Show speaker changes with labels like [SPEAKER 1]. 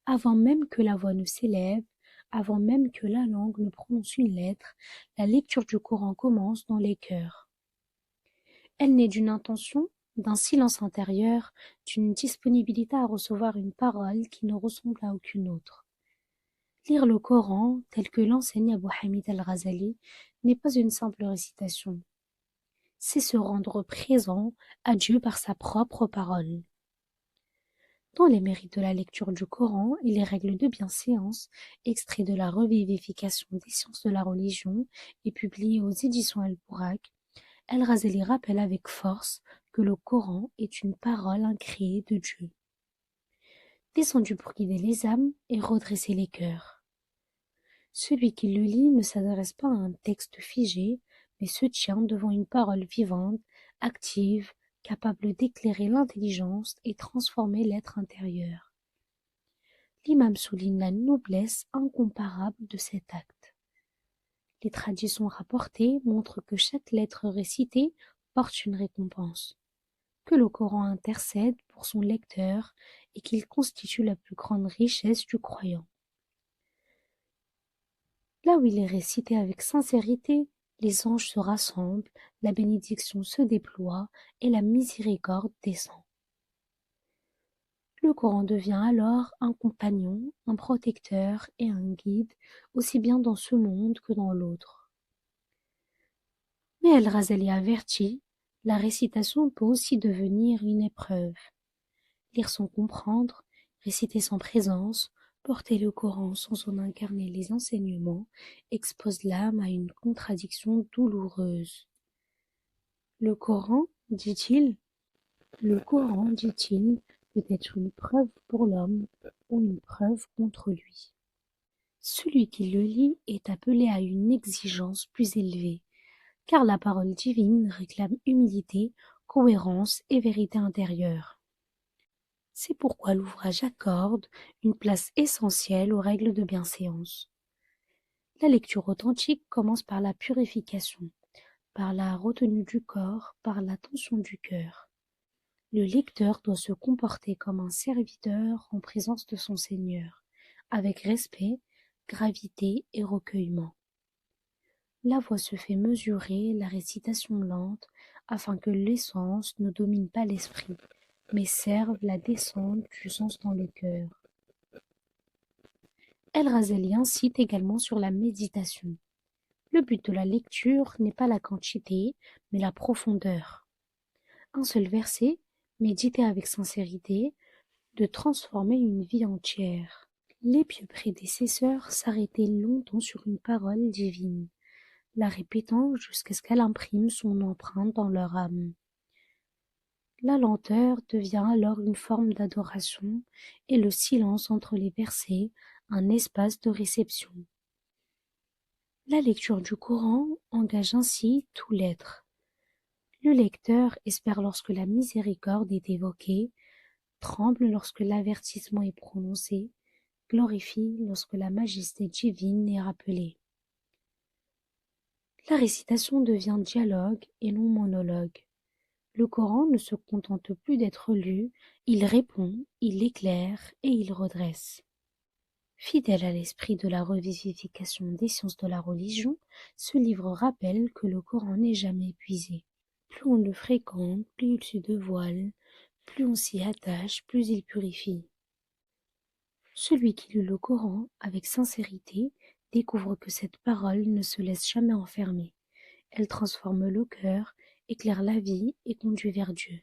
[SPEAKER 1] Avant même que la voix ne s'élève, avant même que la langue ne prononce une lettre, la lecture du Coran commence dans les cœurs. Elle naît d'une intention, d'un silence intérieur, d'une disponibilité à recevoir une parole qui ne ressemble à aucune autre. Lire le Coran, tel que l'enseigne Abu Hamid al-Ghazali, n'est pas une simple récitation. C'est se rendre présent à Dieu par sa propre parole. Dans les mérites de la lecture du Coran et les règles de bienséance, extraits de la Revivification des sciences de la religion et publié aux éditions Al-Bourak, El-Ghazali rappelle avec force que le Coran est une parole incréée de Dieu, descendu pour guider les âmes et redresser les cœurs. Celui qui le lit ne s'adresse pas à un texte figé, mais se tient devant une parole vivante, active, capable d'éclairer l'intelligence et transformer l'être intérieur. L'imam souligne la noblesse incomparable de cet acte. Les traditions rapportées montrent que chaque lettre récitée porte une récompense, que le Coran intercède pour son lecteur et qu'il constitue la plus grande richesse du croyant. Là où il est récité avec sincérité, les anges se rassemblent, la bénédiction se déploie et la miséricorde descend. Le Coran devient alors un compagnon, un protecteur et un guide, aussi bien dans ce monde que dans l'autre. Mais El-Ghazali avertit, la récitation peut aussi devenir une épreuve. Lire sans comprendre, réciter sans présence, porter le Coran sans en incarner les enseignements expose l'âme à une contradiction douloureuse. Le Coran, dit-il, le Coran, dit-il, peut être une preuve pour l'homme ou une preuve contre lui. Celui qui le lit est appelé à une exigence plus élevée, car la parole divine réclame humilité, cohérence et vérité intérieure. C'est pourquoi l'ouvrage accorde une place essentielle aux règles de bienséance. La lecture authentique commence par la purification, par la retenue du corps, par l'attention du cœur. Le lecteur doit se comporter comme un serviteur en présence de son Seigneur, avec respect, gravité et recueillement. La voix se fait mesurer, la récitation lente, afin que l'essence ne domine pas l'esprit, mais serve la descente du sens dans le cœur. El-Ghazali incite également sur la méditation. Le but de la lecture n'est pas la quantité, mais la profondeur. Un seul verset, médité avec sincérité, de transformer une vie entière. Les pieux prédécesseurs s'arrêtaient longtemps sur une parole divine, la répétant jusqu'à ce qu'elle imprime son empreinte dans leur âme. La lenteur devient alors une forme d'adoration et le silence entre les versets un espace de réception. La lecture du Coran engage ainsi tout l'être. Le lecteur espère lorsque la miséricorde est évoquée, tremble lorsque l'avertissement est prononcé, glorifie lorsque la majesté divine est rappelée. La récitation devient dialogue et non monologue. Le Coran ne se contente plus d'être lu, il répond, il éclaire et il redresse. Fidèle à l'esprit de la revivification des sciences de la religion, ce livre rappelle que le Coran n'est jamais épuisé. Plus on le fréquente, plus il se dévoile, plus on s'y attache, plus il purifie. Celui qui lit le Coran avec sincérité découvre que cette parole ne se laisse jamais enfermer. Elle transforme le cœur, éclaire la vie et conduit vers Dieu.